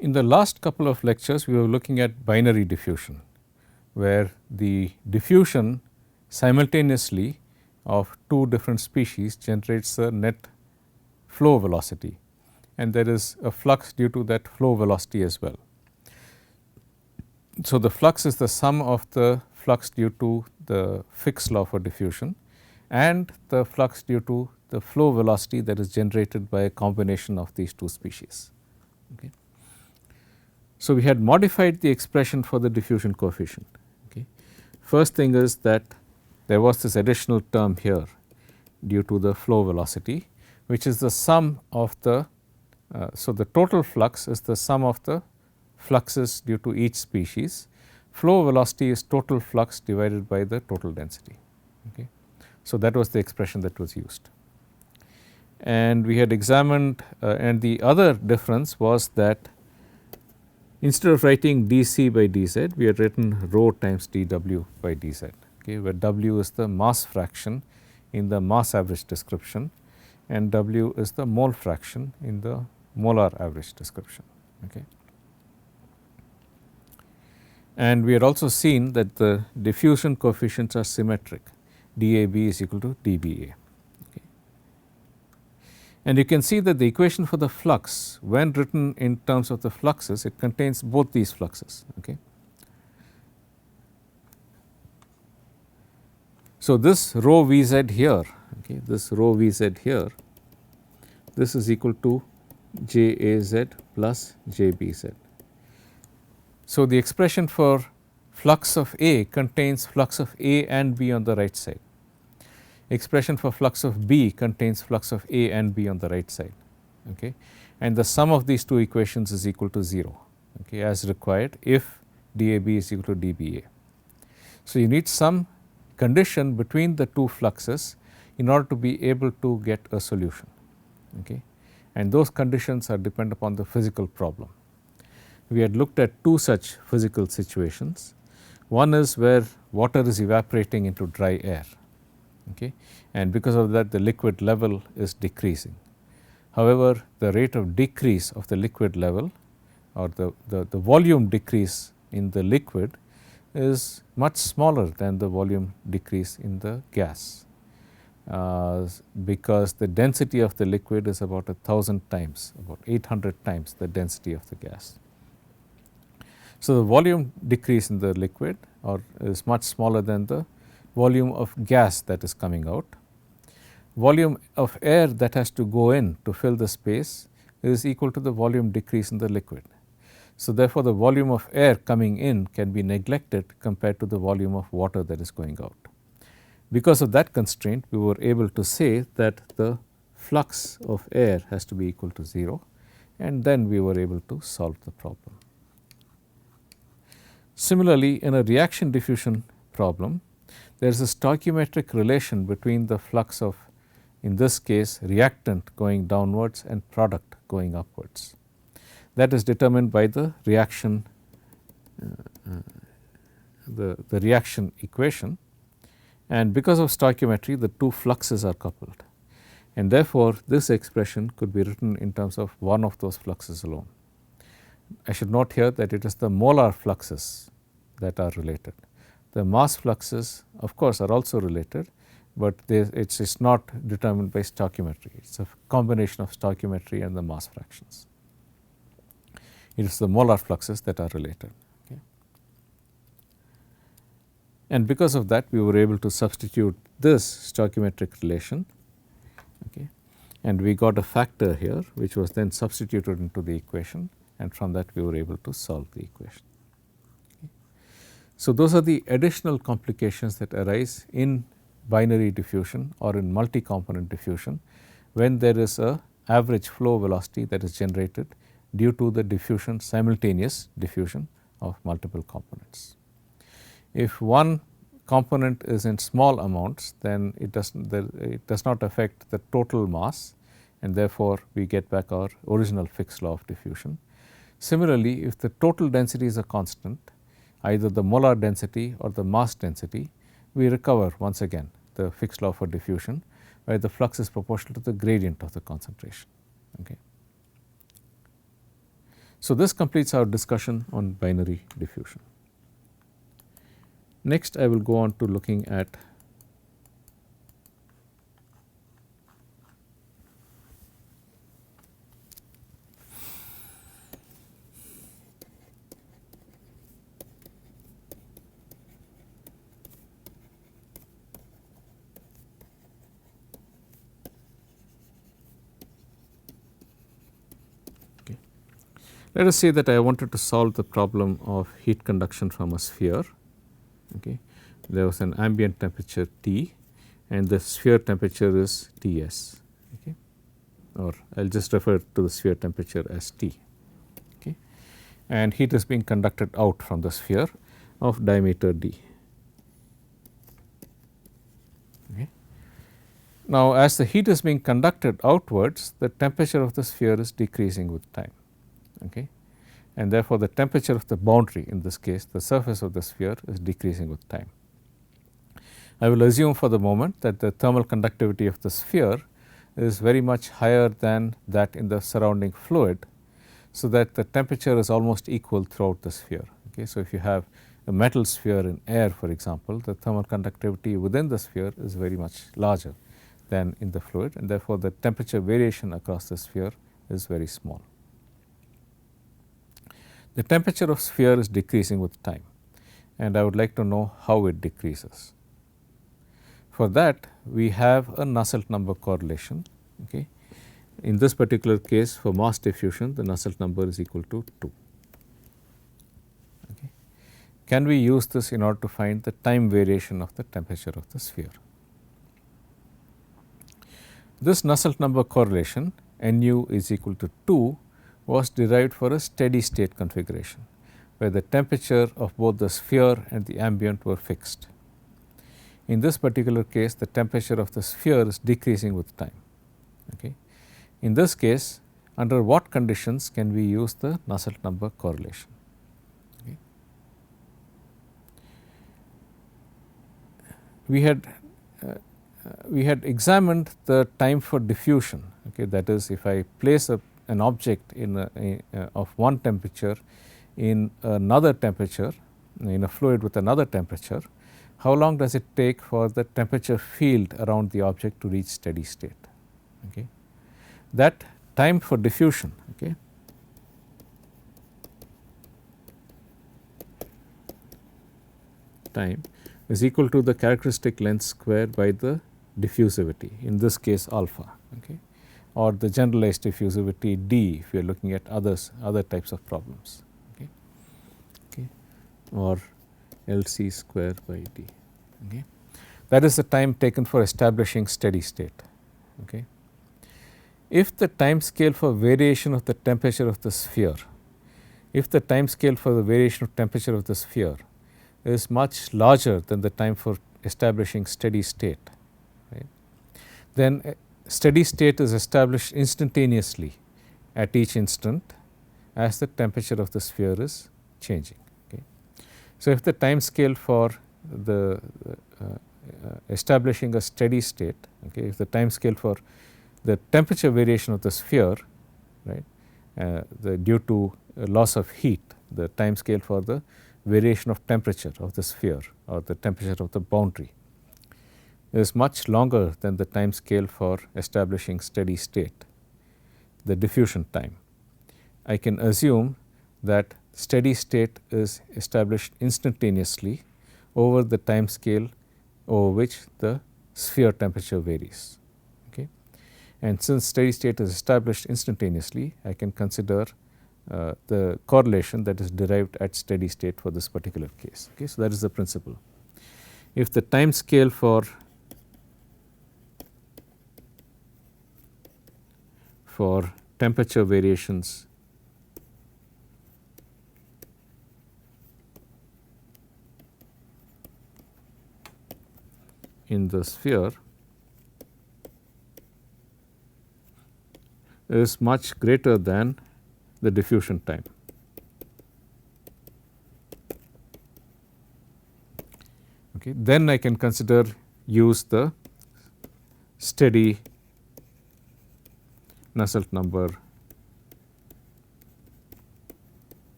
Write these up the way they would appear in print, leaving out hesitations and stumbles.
In the last couple of lectures, we were looking at binary diffusion, where the diffusion simultaneously of two different species generates a net flow velocity, and there is a flux due to that flow velocity as well. So, the flux is the sum of the flux due to the Fick's law for diffusion and the flux due to the flow velocity that is generated by a combination of these two species. Okay. So, we had modified the expression for the diffusion coefficient. Okay. First thing is that there was this additional term here due to the flow velocity, which is the sum of the so the total flux is the sum of the fluxes due to each species. Flow velocity is total flux divided by the total density. Okay. So, that was the expression that was used, and we had examined and the other difference was that instead of writing dC by dZ, we had written rho times dW by dZ, okay, where W is the mass fraction in the mass average description and W is the mole fraction in the molar average description. Okay. And we had also seen that the diffusion coefficients are symmetric, dAB is equal to dBA. Okay. And you can see that the equation for the flux, when written in terms of the fluxes, it contains both these fluxes. Okay. So, this rho Vz here, okay, this rho Vz here, this is equal to JAZ plus JBZ. So, the expression for flux of A contains flux of A and B on the right side. Expression for flux of B contains flux of A and B on the right side, okay, and the sum of these two equations is equal to 0, okay, as required if dAB is equal to dBA. So, you need some condition between the two fluxes in order to be able to get a solution, okay, and those conditions are dependent upon the physical problem. We had looked at two such physical situations. One is where water is evaporating into dry air, okay, and because of that the liquid level is decreasing. However, the rate of decrease of the liquid level or the volume decrease in the liquid is much smaller than the volume decrease in the gas, because the density of the liquid is about 1,000 times, about 800 times the density of the gas. So, the volume decrease in the liquid or is much smaller than the volume of gas that is coming out. Volume of air that has to go in to fill the space is equal to the volume decrease in the liquid. So, therefore, the volume of air coming in can be neglected compared to the volume of water that is going out. Because of that constraint, we were able to say that the flux of air has to be equal to 0, and then we were able to solve the problem. Similarly, in a reaction diffusion problem, there is a stoichiometric relation between the flux of, in this case, reactant going downwards and product going upwards. That is determined by the reaction, the reaction equation, and because of stoichiometry, the two fluxes are coupled, and therefore, this expression could be written in terms of one of those fluxes alone. I should note here that it is the molar fluxes that are related. The mass fluxes of course are also related, but it is not determined by stoichiometry. It is a combination of stoichiometry and the mass fractions. It is the molar fluxes that are related. Okay. And because of that, we were able to substitute this stoichiometric relation, okay, and we got a factor here which was then substituted into the equation, and from that we were able to solve the equation. Okay. So, those are the additional complications that arise in binary diffusion or in multi-component diffusion when there is a average flow velocity that is generated due to the diffusion, simultaneous diffusion of multiple components. If one component is in small amounts, then it does not affect the total mass, and therefore, we get back our original Fick's law of diffusion. Similarly, if the total density is a constant, either the molar density or the mass density, we recover once again the Fick's law for diffusion, where the flux is proportional to the gradient of the concentration. Okay. So, this completes our discussion on binary diffusion. Next, I will go on to looking at let us say that I wanted to solve the problem of heat conduction from a sphere. Okay. There was an ambient temperature T and the sphere temperature is Ts, okay, or I will just refer to the sphere temperature as T. Okay. And heat is being conducted out from the sphere of diameter d. Okay. Now, as the heat is being conducted outwards, the temperature of the sphere is decreasing with time. Okay. And therefore, the temperature of the boundary, in this case the surface of the sphere, is decreasing with time. I will assume for the moment that the thermal conductivity of the sphere is very much higher than that in the surrounding fluid, so that the temperature is almost equal throughout the sphere. Okay. So, if you have a metal sphere in air, for example, the thermal conductivity within the sphere is very much larger than in the fluid, and therefore, the temperature variation across the sphere is very small. The temperature of sphere is decreasing with time, and I would like to know how it decreases. For that, we have a Nusselt number correlation. Okay. In this particular case, for mass diffusion, the Nusselt number is equal to 2. Okay. Can we use this in order to find the time variation of the temperature of the sphere? This Nusselt number correlation, Nu is equal to 2, was derived for a steady state configuration, where the temperature of both the sphere and the ambient were fixed. In this particular case, the temperature of the sphere is decreasing with time. Okay. In this case, under what conditions can we use the Nusselt number correlation? Okay. We had examined the time for diffusion. Okay. That is, if I place an object of one temperature in another temperature, in a fluid with another temperature, how long does it take for the temperature field around the object to reach steady state? Okay. That time for diffusion, okay, time is equal to the characteristic length square by the diffusivity, in this case alpha, okay, or the generalized diffusivity d if we are looking at other types of problems, okay, okay, or LC square by d. Okay. That is the time taken for establishing steady state. Okay. If the time scale for variation of the temperature of the sphere, if the time scale for the variation of temperature of the sphere is much larger than the time for establishing steady state, right, then steady state is established instantaneously at each instant as the temperature of the sphere is changing. Okay. So, if the time scale for the establishing a steady state, okay, if the time scale for the temperature variation of the sphere, right, due to loss of heat, the time scale for the variation of temperature of the sphere or the temperature of the boundary is much longer than the time scale for establishing steady state, the diffusion time. I can assume that steady state is established instantaneously over the time scale over which the sphere temperature varies. Okay. And since steady state is established instantaneously, I can consider the correlation that is derived at steady state for this particular case. Okay. So, that is the principle. If the time scale for temperature variations in the sphere is much greater than the diffusion time. Okay. Then I can use the steady Nusselt number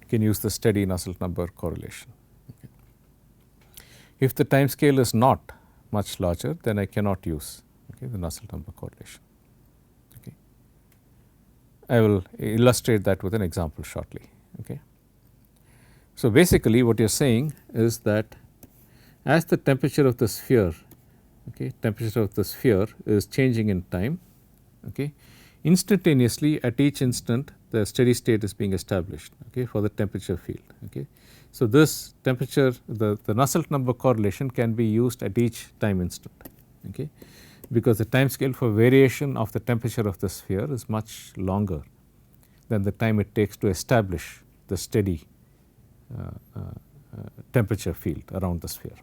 you can use the steady Nusselt number correlation. Okay. If the time scale is not much larger, then I cannot use the Nusselt number correlation. Okay. I will illustrate that with an example shortly. Okay. So, basically what you are saying is that as the temperature of the sphere, temperature of the sphere is changing in time, instantaneously at each instant the steady state is being established for the temperature field. So, this temperature, the Nusselt number correlation can be used at each time instant, because the time scale for variation of the temperature of the sphere is much longer than the time it takes to establish the steady temperature field around the sphere.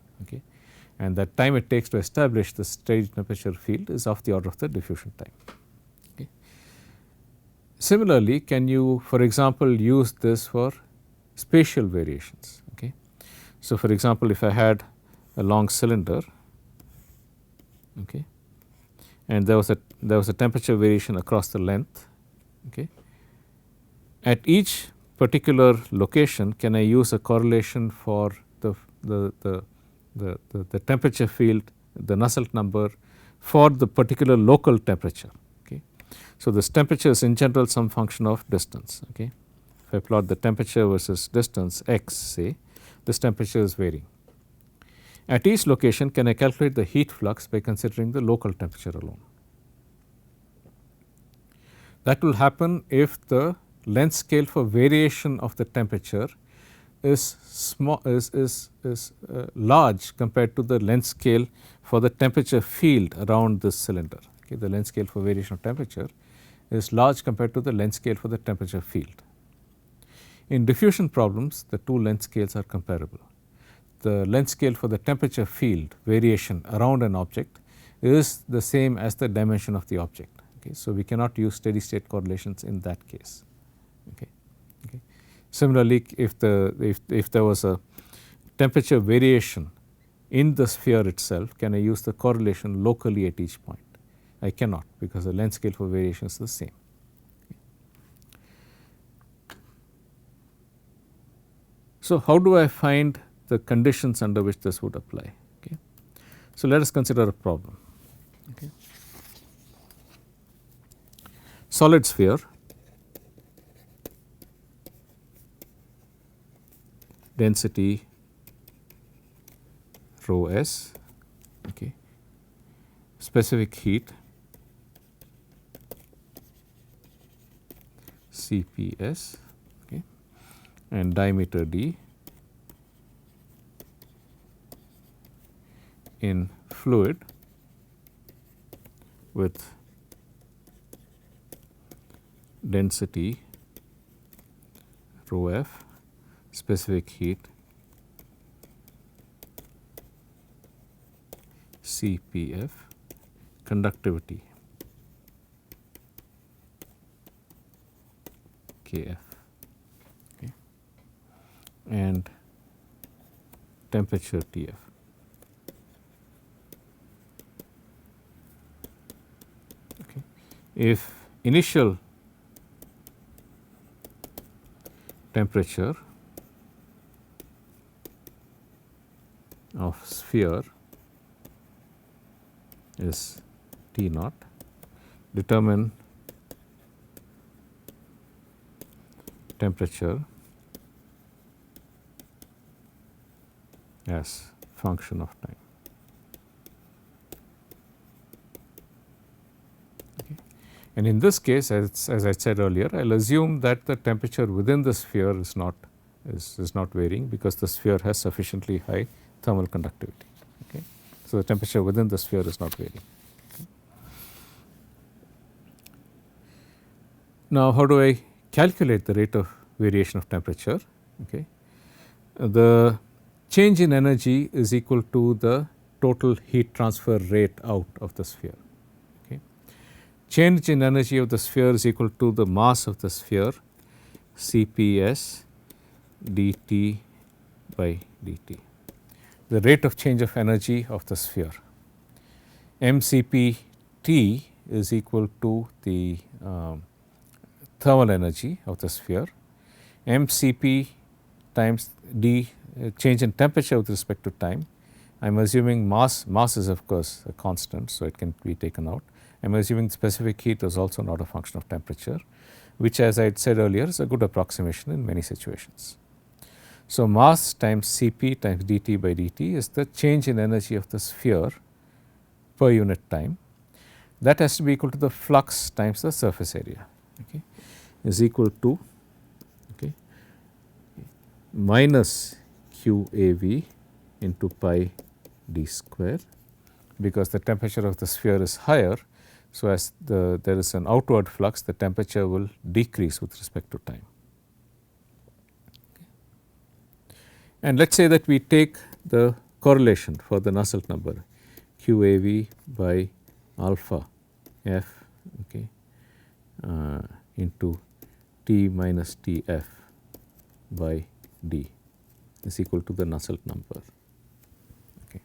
And that time it takes to establish the steady temperature field is of the order of the diffusion time. Similarly, can you, for example, use this for spatial variations? So, for example, if I had a long cylinder, and there was a temperature variation across the length, at each particular location, can I use a correlation for the temperature field, the Nusselt number for the particular local temperature? So, this temperature is in general some function of distance. If I plot the temperature versus distance x, say, this temperature is varying. At each location, can I calculate the heat flux by considering the local temperature alone? That will happen if the length scale for variation of the temperature is small, is large compared to the length scale for the temperature field around this cylinder. The length scale for variation of temperature is large compared to the length scale for the temperature field. In diffusion problems, the two length scales are comparable. The length scale for the temperature field variation around an object is the same as the dimension of the object. So, we cannot use steady state correlations in that case. Similarly, if there was a temperature variation in the sphere itself, can I use the correlation locally at each point? I cannot, because the length scale for variation is the same. So, how do I find the conditions under which this would apply? So, let us consider a problem. Solid sphere, density rho s, specific heat Cps, and diameter d in fluid with density rho f, specific heat Cpf, conductivity Kf, and temperature Tf. If initial temperature of sphere is T naught, determine temperature as function of time. And in this case, as I said earlier, I will assume that the temperature within the sphere is not varying, because the sphere has sufficiently high thermal conductivity. So, the temperature within the sphere is not varying. Now, how do I calculate the rate of variation of temperature? The change in energy is equal to the total heat transfer rate out of the sphere. Change in energy of the sphere is equal to the mass of the sphere, Cps dt by dt. The rate of change of energy of the sphere. mCpt is equal to the thermal energy of the sphere mCp times d change in temperature with respect to time. I am assuming mass is of course a constant, so it can be taken out. I am assuming specific heat is also not a function of temperature, which, as I had said earlier, is a good approximation in many situations. So, mass times Cp times dT by dt is the change in energy of the sphere per unit time. That has to be equal to the flux times the surface area, okay, is equal to, okay, minus QAV into pi d square, because the temperature of the sphere is higher. So, as there is an outward flux, the temperature will decrease with respect to time. Okay. And let us say that we take the correlation for the Nusselt number QAV by alpha f, okay, into T minus Tf by d is equal to the Nusselt number. Okay.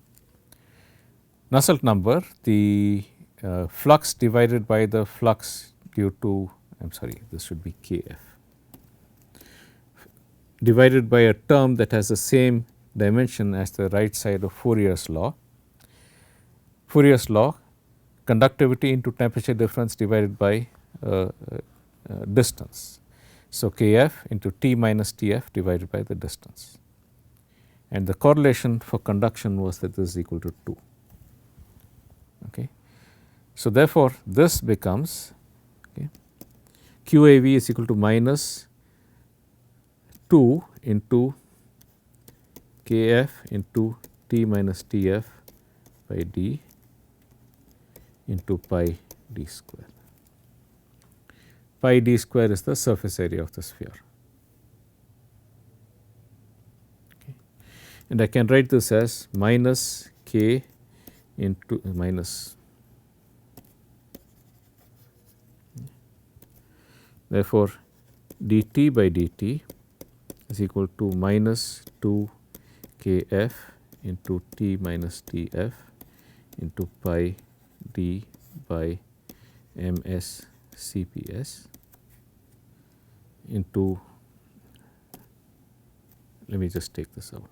Nusselt number, the flux divided by the flux due to, I am sorry, this should be Kf, divided by a term that has the same dimension as the right side of Fourier's law. Fourier's law, conductivity into temperature difference divided by distance. So, Kf into T minus Tf divided by the distance, and the correlation for conduction was that this is equal to 2. Okay. So, therefore, this becomes, okay, QAV is equal to minus 2 into Kf into T minus Tf by d into pi d square. Pi d square is the surface area of the sphere. Okay. And I can write this as minus k into minus, therefore, dt by dt is equal to minus 2 Kf into T minus Tf into pi d by ms Cps into, let me just take this out.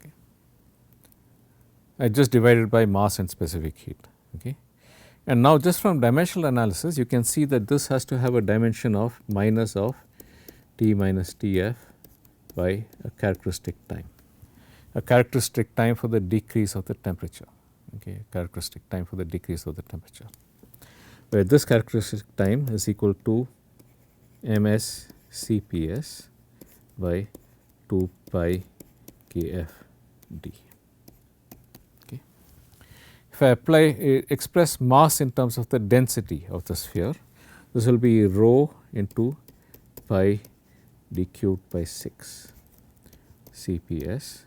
Okay. I just divided by mass and specific heat. Okay. And now, just from dimensional analysis, you can see that this has to have a dimension of minus of T minus Tf by a characteristic time, a characteristic time for the decrease of the temperature, okay, characteristic time for the decrease of the temperature, where this characteristic time is equal to ms Cps by 2 pi Kf d. If I express mass in terms of the density of the sphere, this will be rho into pi d cubed by 6 Cps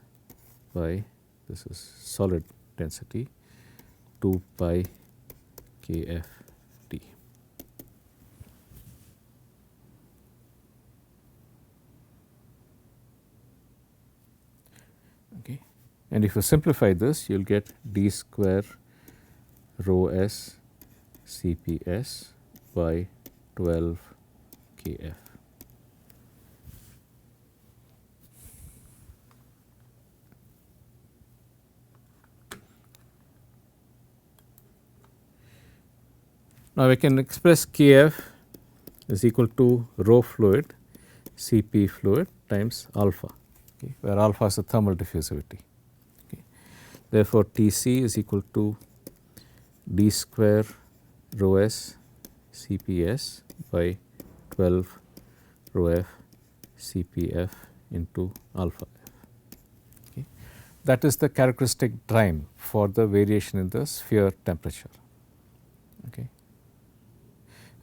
by, this is solid density, 2 pi Kf d. Okay. And if you simplify this, you will get d square rho s Cps by 12 Kf. Now, we can express Kf is equal to rho fluid Cp fluid times alpha, okay, where alpha is the thermal diffusivity. Okay. Therefore, Tc is equal to d square rho s Cps by 12 rho f Cpf into alpha f. Okay. That is the characteristic time for the variation in the sphere temperature. Okay.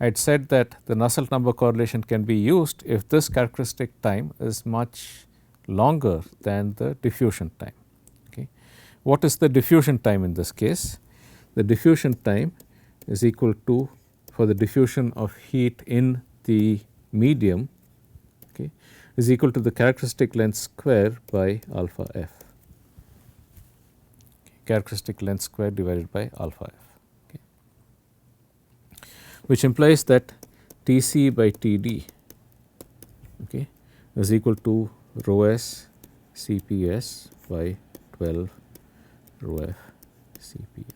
I had said that the Nusselt number correlation can be used if this characteristic time is much longer than the diffusion time. Okay. What is the diffusion time in this case? The diffusion time is equal to, for the diffusion of heat in the medium, okay, is equal to the characteristic length square by alpha f. Characteristic length square divided by alpha f, okay, which implies that Tc by Td, okay, is equal to rho s Cps by 12 rho f Cpf.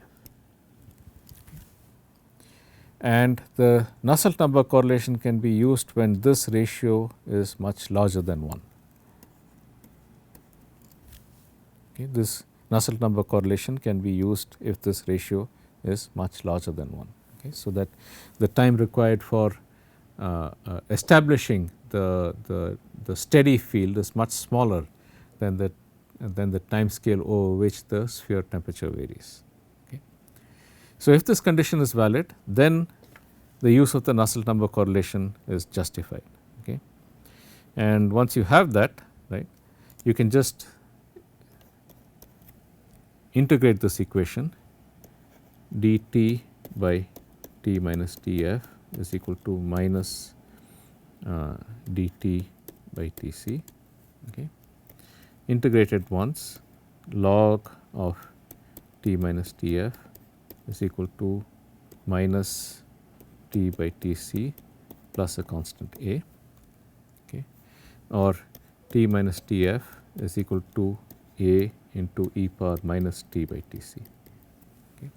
And the Nusselt number correlation can be used when this ratio is much larger than 1. Okay, this Nusselt number correlation can be used if this ratio is much larger than 1. Okay, so that the time required for establishing the steady field is much smaller than the time scale over which the sphere temperature varies. Okay. So, if this condition is valid, then the use of the Nusselt number correlation is justified. Okay. And once you have that, right, you can just integrate this equation dt by T minus Tf is equal to minus dt by Tc. Okay. Integrated once, log of T minus Tf is equal to minus T by Tc plus a constant a, okay, or T minus Tf is equal to a into e power minus T by Tc. Okay.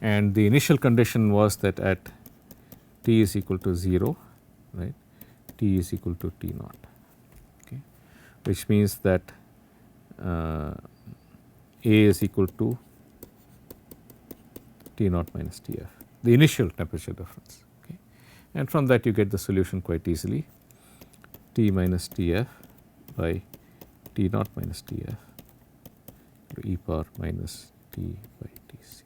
And the initial condition was that at T is equal to 0, right, T is equal to T naught, okay, which means that A is equal to T naught minus Tf, the initial temperature difference. Okay. And from that you get the solution quite easily, T minus Tf by T naught minus Tf to e power minus T by Tc.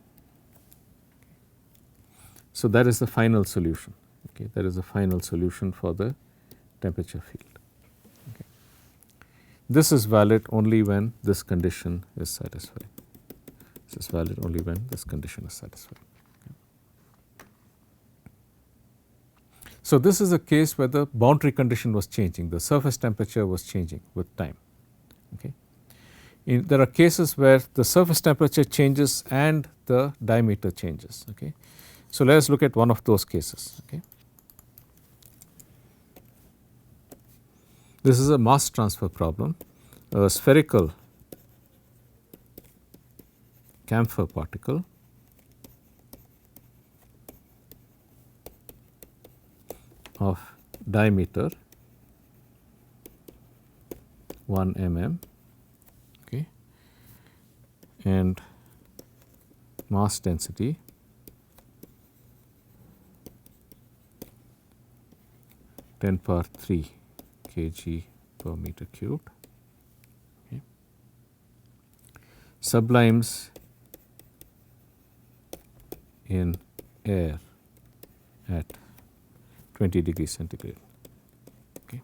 So, that is the final solution. Okay. That is the final solution for the temperature field. Okay. This is valid only when this condition is satisfied. This is valid only when this condition is satisfied. Okay. So, this is a case where the boundary condition was changing, the surface temperature was changing with time. Okay. There are cases where the surface temperature changes and the diameter changes. Okay. So, let us look at one of those cases. Okay. This is a mass transfer problem. A spherical camphor particle of diameter 1 mm, okay, and mass density 10 power 3 kg per meter cubed, okay, sublimes in air at 20 degrees centigrade. Okay.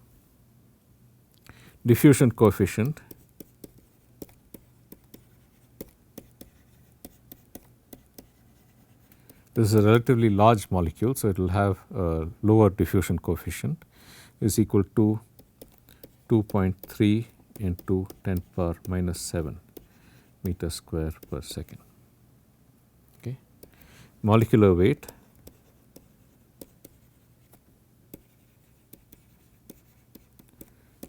Diffusion coefficient this is a relatively large molecule, so it will have a lower diffusion coefficient, is equal to 2.3 into 10 power minus 7 meter square per second. Okay. Molecular weight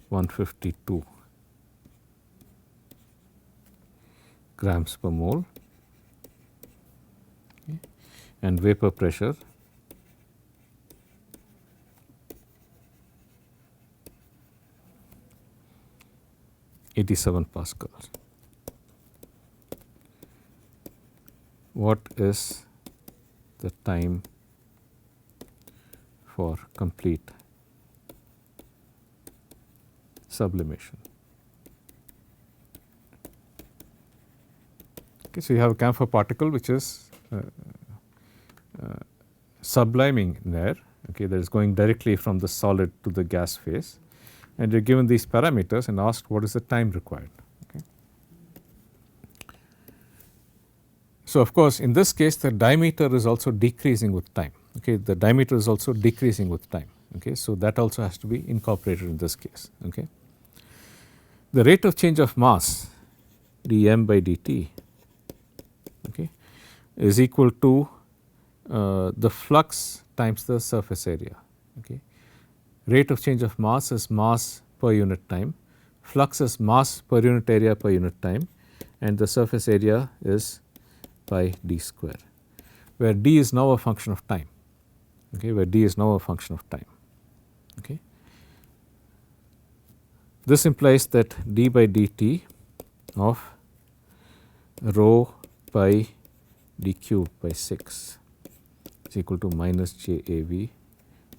(152 grams per mole), okay, and vapor pressure 87 pascals. What is the time for complete sublimation? Okay, so you have a camphor particle which is subliming in air, okay, that is going directly from the solid to the gas phase, and you are given these parameters and asked what is the time required. Okay. So, of course, in this case the diameter is also decreasing with time. Okay, the diameter is also decreasing with time. Okay. So, that also has to be incorporated in this case. Okay. The rate of change of mass dm by dt, okay, is equal to the flux times the surface area. Okay. Rate of change of mass is mass per unit time, flux is mass per unit area per unit time, and the surface area is pi d square, where d is now a function of time. Okay, where d is now a function of time. Okay. This implies that d by dt of rho pi d cube by 6 is equal to minus JAV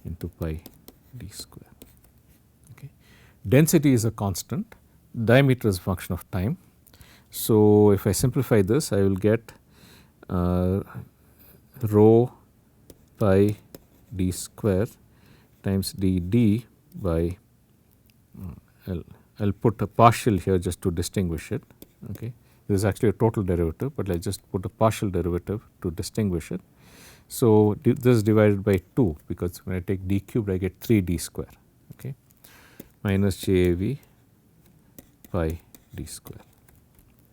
into pi d square. Okay. Density is a constant, diameter is a function of time. So, if I simplify this, I will get rho pi d square times dd by I'll put a partial here just to distinguish it. Okay. This is actually a total derivative, but I just put a partial derivative to distinguish it. So, this is divided by 2, because when I take d cubed I get 3d square, okay, minus JAV pi d square.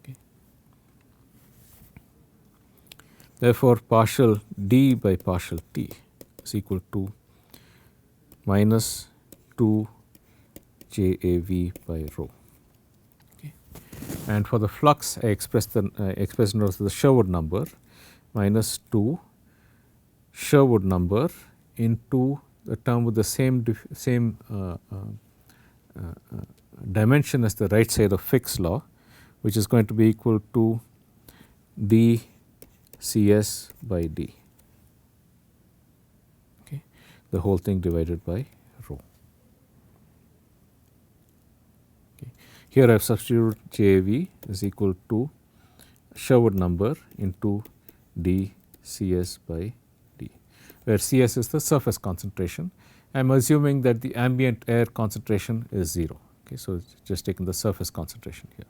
Okay. Therefore, partial d by partial t is equal to minus 2 JAV by rho. Okay. And for the flux, I express it as the Sherwood number minus 2 Sherwood number into the term with the same dimension as the right side of Fick's law, which is going to be equal to d Cs by d. Okay. The whole thing divided by rho. Okay. Here I have substituted JAV is equal to Sherwood number into d Cs by d, where Cs is the surface concentration. I am assuming that the ambient air concentration is 0. Okay. So, just taking the surface concentration here.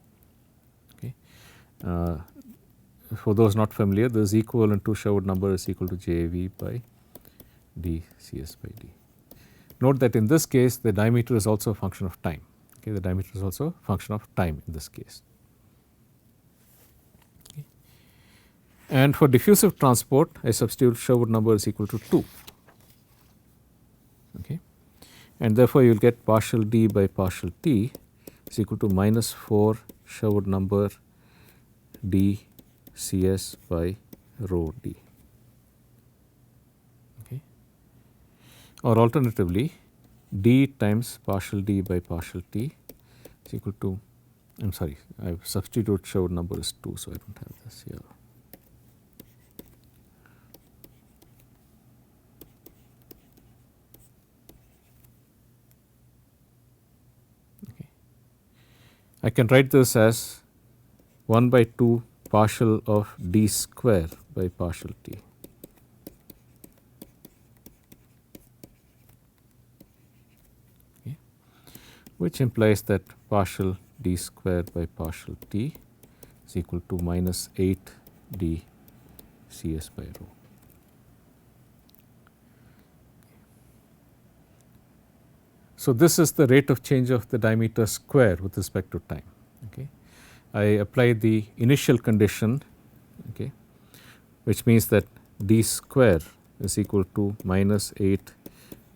Okay. For those not familiar, this equivalent to Sherwood number is equal to JAV by d Cs by d. Note that in this case the diameter is also a function of time. Okay. The diameter is also a function of time in this case. Okay. And for diffusive transport, I substitute Sherwood number is equal to 2. Okay. And therefore, you will get partial d by partial t is equal to minus 4 Sherwood number d Cs by rho d. Okay. Or alternatively, d times partial d by partial t is equal to, I am sorry, I have substituted Sherwood number is 2, so I do not have this here. Okay. I can write this as 1 by 2 partial of d square by partial t. Okay. Which implies that partial d square by partial t is equal to minus 8 d Cs by rho. So, this is the rate of change of the diameter square with respect to time. Okay. I apply the initial condition, okay, which means that d square is equal to minus 8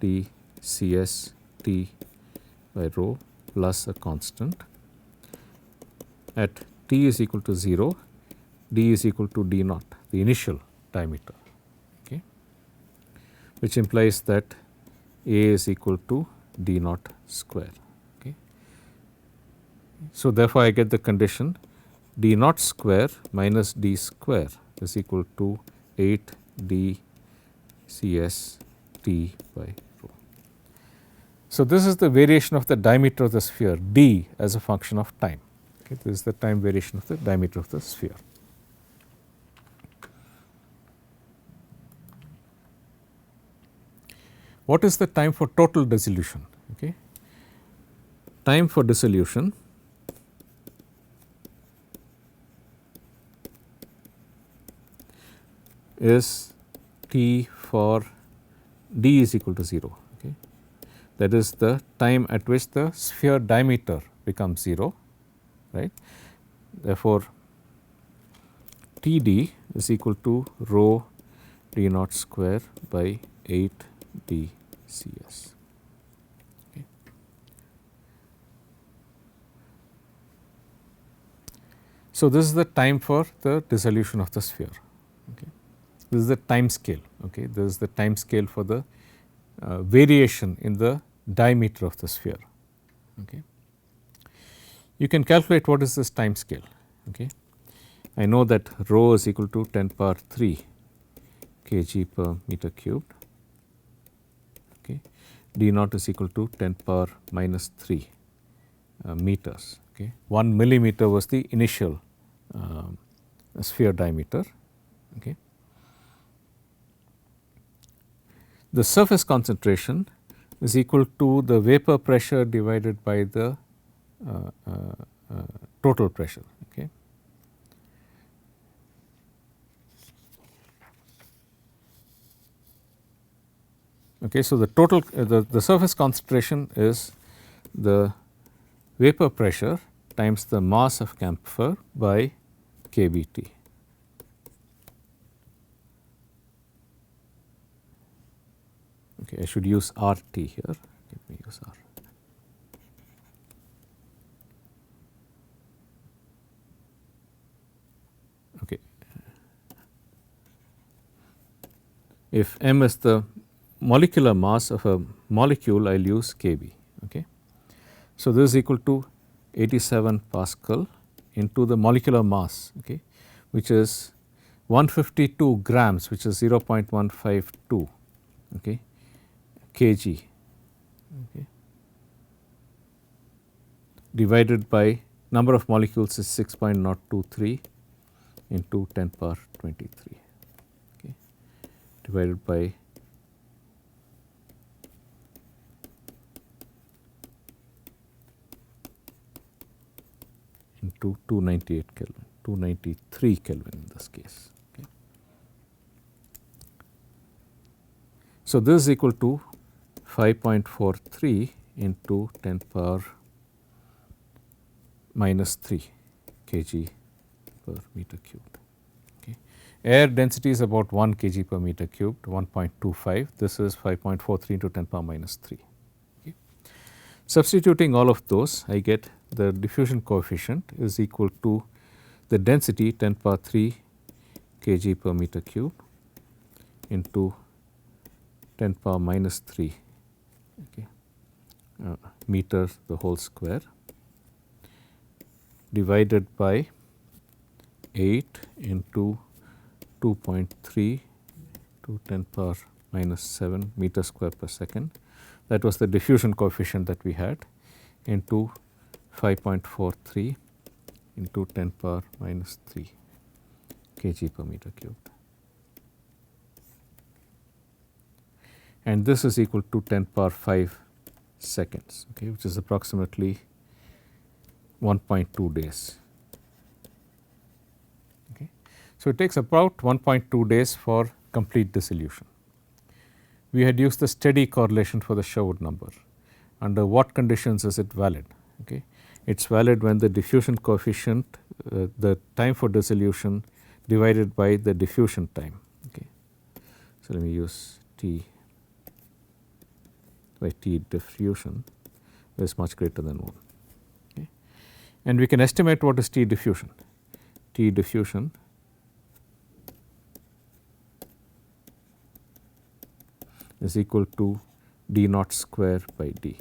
d Cs t by rho plus a constant. At t is equal to 0, d is equal to d naught, the initial diameter, okay, which implies that A is equal to d naught square. Okay. So, therefore, I get the condition d naught square minus d square is equal to 8 d Cs t by rho. So, this is the variation of the diameter of the sphere d as a function of time. Okay. This is the time variation of the diameter of the sphere. What is the time for total dissolution? Okay. Time for dissolution is t for d is equal to 0. Okay. that is the time at which the sphere diameter becomes 0, right. Therefore, Td is equal to rho d naught square by 8 dCs. Okay. So, this is the time for the dissolution of the sphere. Okay. This is the time scale. Okay. This is the time scale for the variation in the diameter of the sphere. Okay. You can calculate what is this time scale. Okay. I know that rho is equal to 10 power 3 kg per meter cubed. Okay. D naught is equal to 10 power minus 3 meters. Okay. 1 millimeter was the initial sphere diameter. Okay. The surface concentration is equal to the vapor pressure divided by the total pressure. Okay. Okay, so, the total the surface concentration is the vapor pressure times the mass of camphor by kBT. Okay, I should use RT here. Let me use R. Okay. If m is the molecular mass of a molecule, I will use Kb. Okay. So, this is equal to 87 Pascal into the molecular mass, okay, which is 152 grams, which is 0.152 okay, kg, okay, divided by number of molecules is 6.023 into 10 power 23, okay, divided by into 298 Kelvin, 293 Kelvin in this case. Okay. So, this is equal to 5.43 into 10 power minus 3 kg per meter cubed. Okay. Air density is about 1 kg per meter cubed, 1.25. This is 5.43 into 10 power minus 3. Okay. Substituting all of those, I get the diffusion coefficient is equal to the density 10 power 3 kg per meter cube into 10 power minus 3 okay, meters the whole square divided by 8 into 2.3 to 10 power minus 7 meter square per second. That was the diffusion coefficient that we had, into 5.43 into 10 power minus 3 kg per meter cubed. And this is equal to 10 power 5 seconds, okay, which is approximately 1.2 days. Okay. So, it takes about 1.2 days for complete dissolution. We had used the steady correlation for the Sherwood number. Under what conditions is it valid? Okay. It is valid when the diffusion coefficient, the time for dissolution divided by the diffusion time. Okay. So, let me use T by T diffusion is much greater than 1. Okay. And we can estimate what is T diffusion. T diffusion is equal to d naught square by d,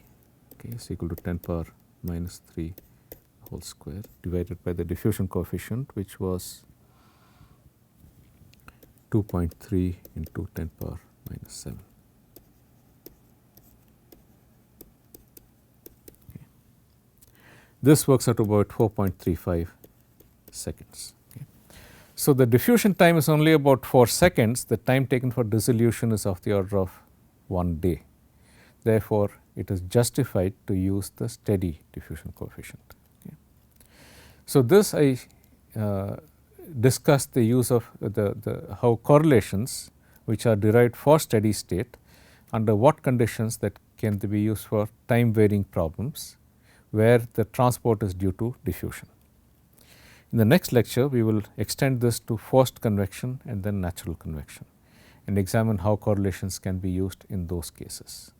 okay, is equal to 10 power minus 3 whole square divided by the diffusion coefficient, which was 2.3 into 10 power minus 7. Okay. This works out about 4.35 seconds. Okay. So, the diffusion time is only about 4 seconds, the time taken for dissolution is of the order of 1 day. Therefore, it is justified to use the steady diffusion coefficient. Okay. So, this I discussed the use of how correlations which are derived for steady state under what conditions that can be used for time varying problems where the transport is due to diffusion. In the next lecture, we will extend this to forced convection and then natural convection and examine how correlations can be used in those cases.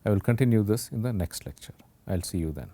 I will continue this in the next lecture. I will see you then.